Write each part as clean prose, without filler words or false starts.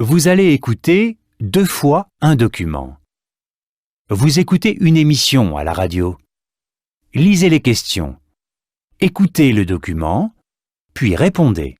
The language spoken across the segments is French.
Vous allez écouter 2 fois un document. Vous écoutez une émission à la radio. Lisez les questions. Écoutez le document, puis répondez.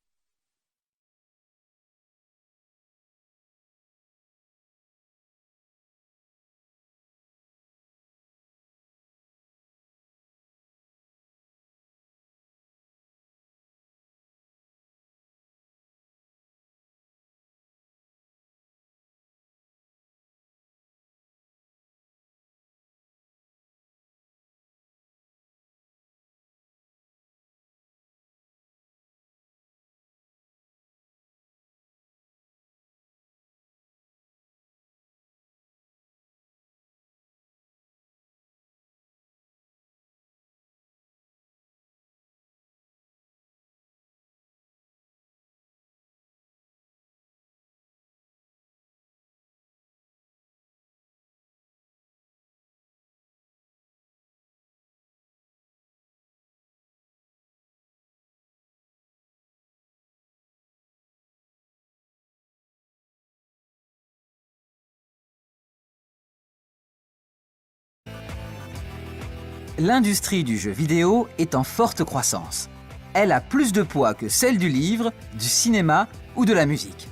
L'industrie du jeu vidéo est en forte croissance. Elle a plus de poids que celle du livre, du cinéma ou de la musique.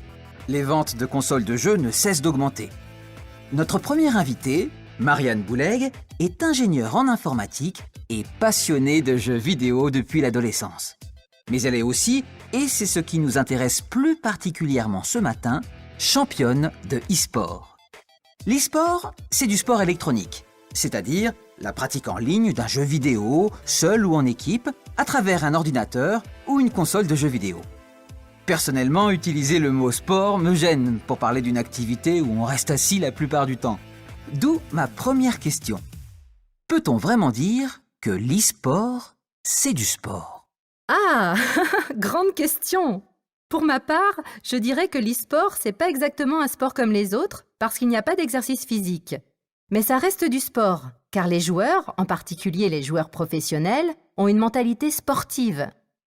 Les ventes de consoles de jeux ne cessent d'augmenter. Notre première invitée, Marianne Bouleg, est ingénieure en informatique et passionnée de jeux vidéo depuis l'adolescence. Mais elle est aussi, et c'est ce qui nous intéresse plus particulièrement ce matin, championne de e-sport. L'e-sport, c'est du sport électronique, c'est-à-dire la pratique en ligne d'un jeu vidéo, seul ou en équipe, à travers un ordinateur ou une console de jeux vidéo. Personnellement, utiliser le mot sport me gêne pour parler d'une activité où on reste assis la plupart du temps. D'où ma première question. Peut-on vraiment dire que l'e-sport, c'est du sport ? Ah, grande question. Pour ma part, je dirais que l'e-sport, c'est pas exactement un sport comme les autres, parce qu'il n'y a pas d'exercice physique. Mais ça reste du sport, car les joueurs, en particulier les joueurs professionnels, ont une mentalité sportive.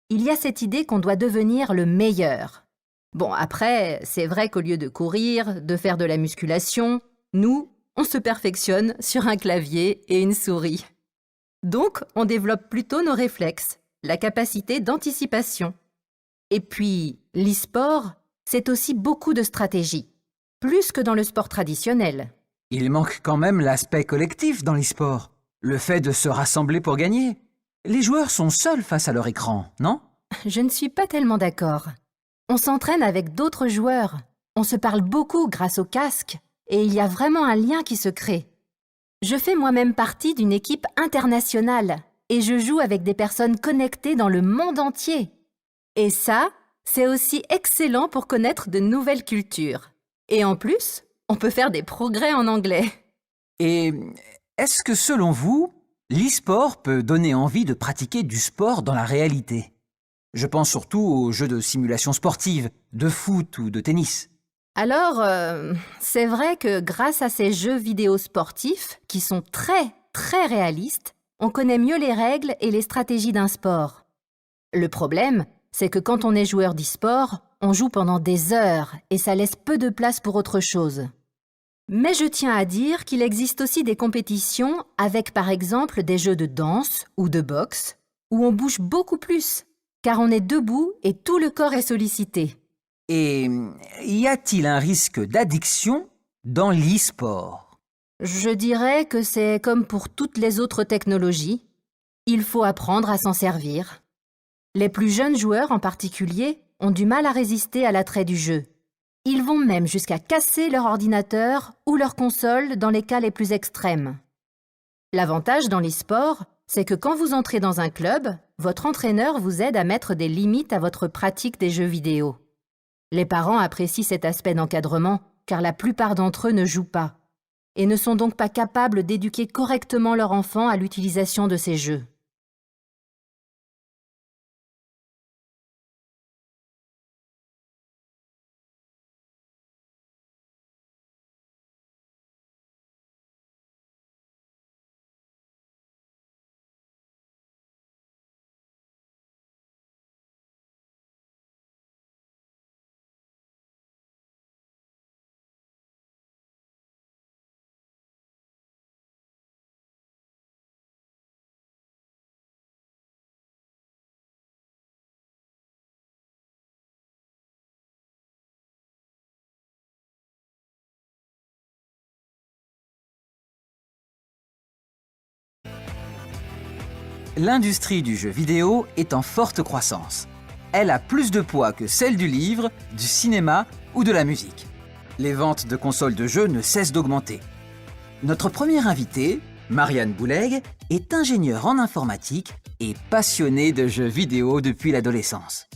Il y a cette idée qu'on doit devenir le meilleur. Bon, après, c'est vrai qu'au lieu de courir, de faire de la musculation, nous, on se perfectionne sur un clavier et une souris. Donc, on développe plutôt nos réflexes, la capacité d'anticipation. Et puis, l'e-sport, c'est aussi beaucoup de stratégie, plus que dans le sport traditionnel. Il manque quand même l'aspect collectif dans l'e-sport, le fait de se rassembler pour gagner. Les joueurs sont seuls face à leur écran, non ? Je ne suis pas tellement d'accord. On s'entraîne avec d'autres joueurs, on se parle beaucoup grâce au casque, et il y a vraiment un lien qui se crée. Je fais moi-même partie d'une équipe internationale, et je joue avec des personnes connectées dans le monde entier. Et ça, c'est aussi excellent pour connaître de nouvelles cultures. Et en plus, on peut faire des progrès en anglais. Et est-ce que selon vous, l'e-sport peut donner envie de pratiquer du sport dans la réalité ? Je pense surtout aux jeux de simulation sportive, de foot ou de tennis. Alors, c'est vrai que grâce à ces jeux vidéo sportifs, qui sont très, très réalistes, on connaît mieux les règles et les stratégies d'un sport. Le problème, c'est que quand on est joueur d'e-sport, on joue pendant des heures et ça laisse peu de place pour autre chose. Mais je tiens à dire qu'il existe aussi des compétitions avec par exemple des jeux de danse ou de boxe, où on bouge beaucoup plus, car on est debout et tout le corps est sollicité. Et y a-t-il un risque d'addiction dans l'e-sport ? Je dirais que c'est comme pour toutes les autres technologies. Il faut apprendre à s'en servir. Les plus jeunes joueurs en particulier ont du mal à résister à l'attrait du jeu. Ils vont même jusqu'à casser leur ordinateur ou leur console dans les cas les plus extrêmes. L'avantage dans l'e-sport, c'est que quand vous entrez dans un club, votre entraîneur vous aide à mettre des limites à votre pratique des jeux vidéo. Les parents apprécient cet aspect d'encadrement car la plupart d'entre eux ne jouent pas et ne sont donc pas capables d'éduquer correctement leur enfant à l'utilisation de ces jeux. L'industrie du jeu vidéo est en forte croissance. Elle a plus de poids que celle du livre, du cinéma ou de la musique. Les ventes de consoles de jeux ne cessent d'augmenter. Notre première invitée, Marianne Bouleg, est ingénieure en informatique et passionnée de jeux vidéo depuis l'adolescence.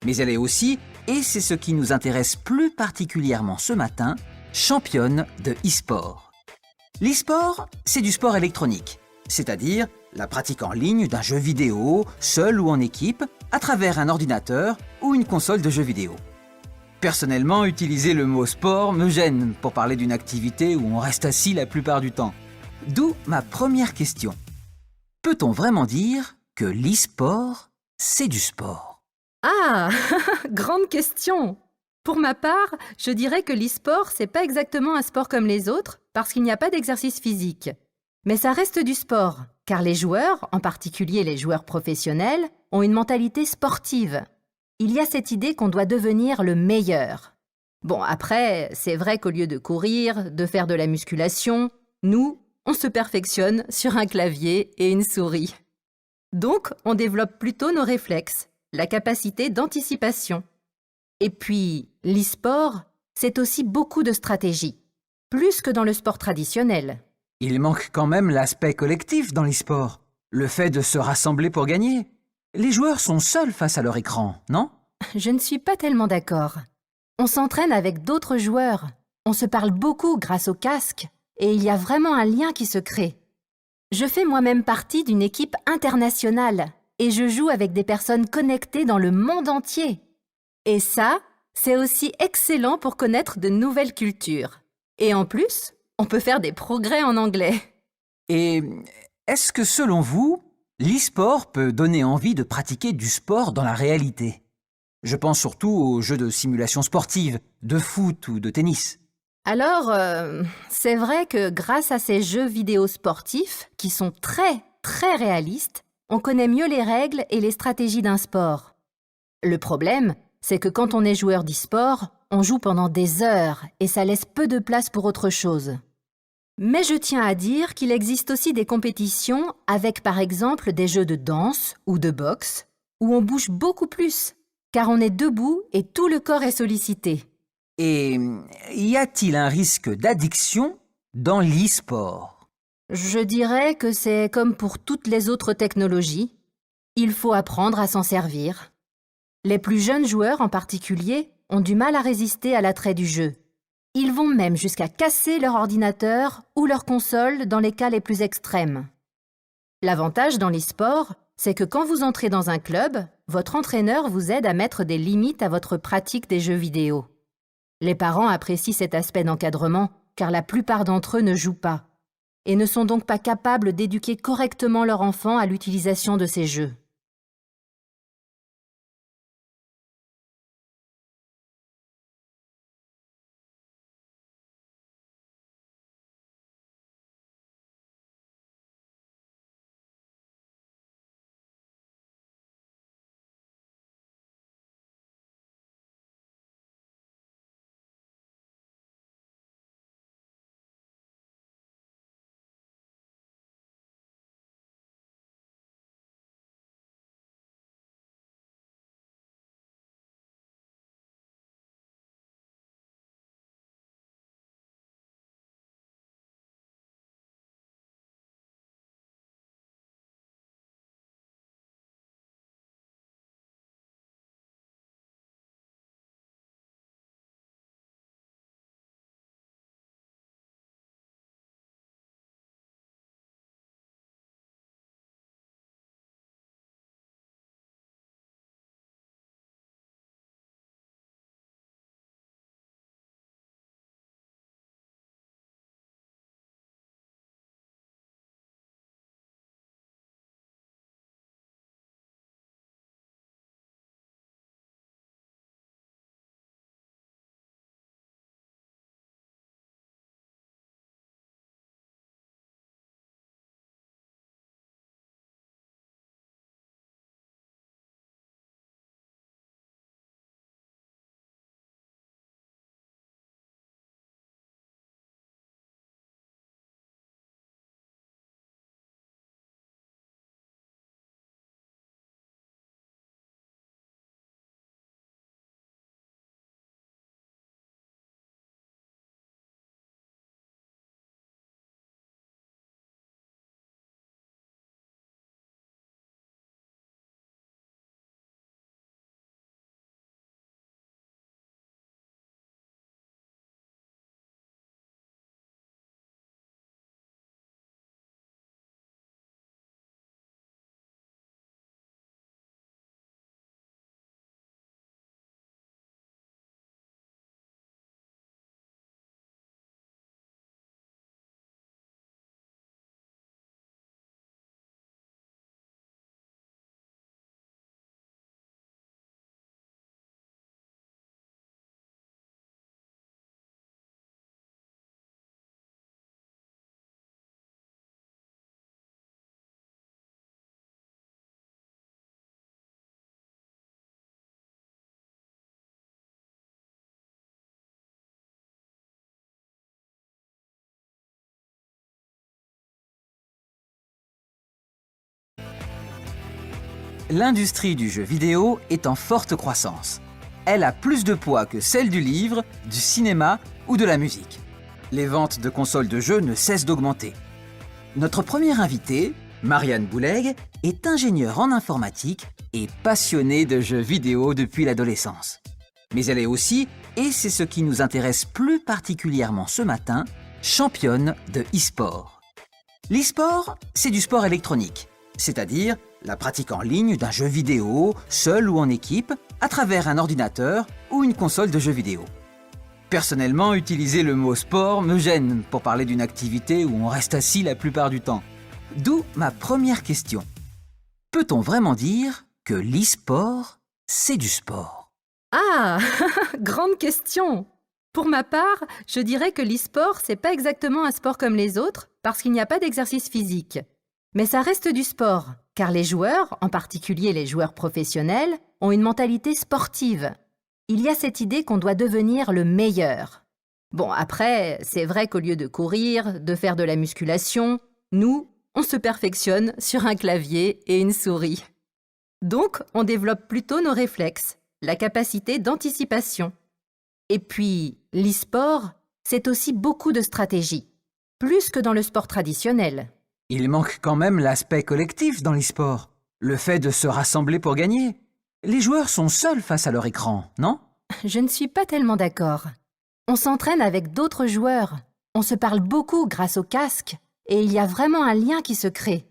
Mais elle est aussi, et c'est ce qui nous intéresse plus particulièrement ce matin, championne de e-sport. L'e-sport, c'est du sport électronique, c'est-à-dire la pratique en ligne d'un jeu vidéo, seul ou en équipe, à travers un ordinateur ou une console de jeux vidéo. Personnellement, utiliser le mot sport me gêne pour parler d'une activité où on reste assis la plupart du temps. D'où ma première question. Peut-on vraiment dire que l'e-sport, c'est du sport ? Ah, grande question! Pour ma part, je dirais que l'e-sport, c'est pas exactement un sport comme les autres, parce qu'il n'y a pas d'exercice physique. Mais ça reste du sport, car les joueurs, en particulier les joueurs professionnels, ont une mentalité sportive. Il y a cette idée qu'on doit devenir le meilleur. Bon, après, c'est vrai qu'au lieu de courir, de faire de la musculation, nous, on se perfectionne sur un clavier et une souris. Donc, on développe plutôt nos réflexes, la capacité d'anticipation. Et puis, l'e-sport, c'est aussi beaucoup de stratégie, plus que dans le sport traditionnel. Il manque quand même l'aspect collectif dans l'e-sport, le fait de se rassembler pour gagner. Les joueurs sont seuls face à leur écran, non ? Je ne suis pas tellement d'accord. On s'entraîne avec d'autres joueurs, on se parle beaucoup grâce au casque, et il y a vraiment un lien qui se crée. Je fais moi-même partie d'une équipe internationale, et je joue avec des personnes connectées dans le monde entier. Et ça, c'est aussi excellent pour connaître de nouvelles cultures. Et en plus, on peut faire des progrès en anglais. Et est-ce que selon vous, l'e-sport peut donner envie de pratiquer du sport dans la réalité ? Je pense surtout aux jeux de simulation sportive, de foot ou de tennis. Alors, c'est vrai que grâce à ces jeux vidéo sportifs, qui sont très, très réalistes, on connaît mieux les règles et les stratégies d'un sport. Le problème, c'est que quand on est joueur d'e-sport, on joue pendant des heures et ça laisse peu de place pour autre chose. Mais je tiens à dire qu'il existe aussi des compétitions avec par exemple des jeux de danse ou de boxe où on bouge beaucoup plus, car on est debout et tout le corps est sollicité. Et y a-t-il un risque d'addiction dans l'e-sport ? Je dirais que c'est comme pour toutes les autres technologies. Il faut apprendre à s'en servir. Les plus jeunes joueurs en particulier ont du mal à résister à l'attrait du jeu. Ils vont même jusqu'à casser leur ordinateur ou leur console dans les cas les plus extrêmes. L'avantage dans l'e-sport, c'est que quand vous entrez dans un club, votre entraîneur vous aide à mettre des limites à votre pratique des jeux vidéo. Les parents apprécient cet aspect d'encadrement car la plupart d'entre eux ne jouent pas et ne sont donc pas capables d'éduquer correctement leur enfant à l'utilisation de ces jeux. L'industrie du jeu vidéo est en forte croissance. Elle a plus de poids que celle du livre, du cinéma ou de la musique. Les ventes de consoles de jeux ne cessent d'augmenter. Notre première invitée, Marianne Bouleg, est ingénieure en informatique et passionnée de jeux vidéo depuis l'adolescence. Mais elle est aussi, et c'est ce qui nous intéresse plus particulièrement ce matin, championne de e-sport. L'e-sport, c'est du sport électronique, c'est-à-dire la pratique en ligne d'un jeu vidéo, seul ou en équipe, à travers un ordinateur ou une console de jeux vidéo. Personnellement, utiliser le mot sport me gêne pour parler d'une activité où on reste assis la plupart du temps. D'où ma première question. Peut-on vraiment dire que l'e-sport, c'est du sport ? Ah, grande question. Pour ma part, je dirais que l'e-sport, c'est pas exactement un sport comme les autres, parce qu'il n'y a pas d'exercice physique. Mais ça reste du sport, car les joueurs, en particulier les joueurs professionnels, ont une mentalité sportive. Il y a cette idée qu'on doit devenir le meilleur. Bon, après, c'est vrai qu'au lieu de courir, de faire de la musculation, nous, on se perfectionne sur un clavier et une souris. Donc, on développe plutôt nos réflexes, la capacité d'anticipation. Et puis, l'e-sport, c'est aussi beaucoup de stratégie, plus que dans le sport traditionnel. Il manque quand même l'aspect collectif dans l'e-sport, le fait de se rassembler pour gagner. Les joueurs sont seuls face à leur écran, non ? Je ne suis pas tellement d'accord. On s'entraîne avec d'autres joueurs, on se parle beaucoup grâce au casque, et il y a vraiment un lien qui se crée.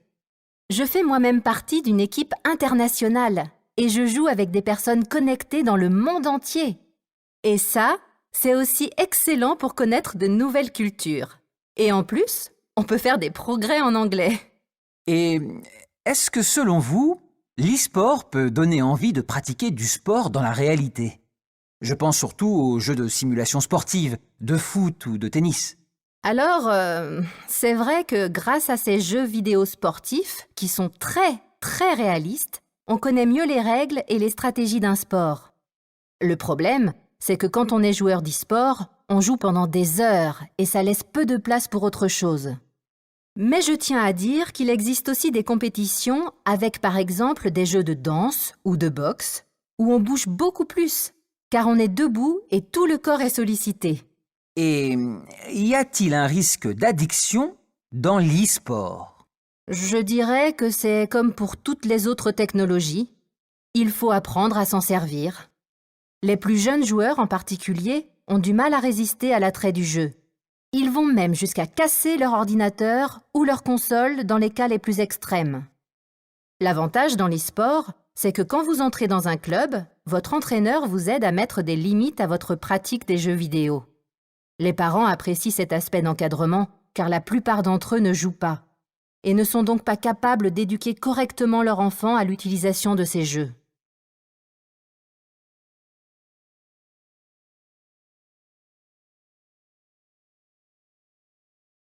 Je fais moi-même partie d'une équipe internationale, et je joue avec des personnes connectées dans le monde entier. Et ça, c'est aussi excellent pour connaître de nouvelles cultures. Et en plus, on peut faire des progrès en anglais. Et est-ce que selon vous, l'e-sport peut donner envie de pratiquer du sport dans la réalité ? Je pense surtout aux jeux de simulation sportive, de foot ou de tennis. Alors, c'est vrai que grâce à ces jeux vidéo sportifs, qui sont très, très réalistes, on connaît mieux les règles et les stratégies d'un sport. Le problème, c'est que quand on est joueur d'e-sport, on joue pendant des heures et ça laisse peu de place pour autre chose. Mais je tiens à dire qu'il existe aussi des compétitions avec par exemple des jeux de danse ou de boxe où on bouge beaucoup plus, car on est debout et tout le corps est sollicité. Et y a-t-il un risque d'addiction dans l'e-sport ? Je dirais que c'est comme pour toutes les autres technologies. Il faut apprendre à s'en servir. Les plus jeunes joueurs en particulier ont du mal à résister à l'attrait du jeu. Ils vont même jusqu'à casser leur ordinateur ou leur console dans les cas les plus extrêmes. L'avantage dans l'e-sport, c'est que quand vous entrez dans un club, votre entraîneur vous aide à mettre des limites à votre pratique des jeux vidéo. Les parents apprécient cet aspect d'encadrement car la plupart d'entre eux ne jouent pas et ne sont donc pas capables d'éduquer correctement leur enfant à l'utilisation de ces jeux.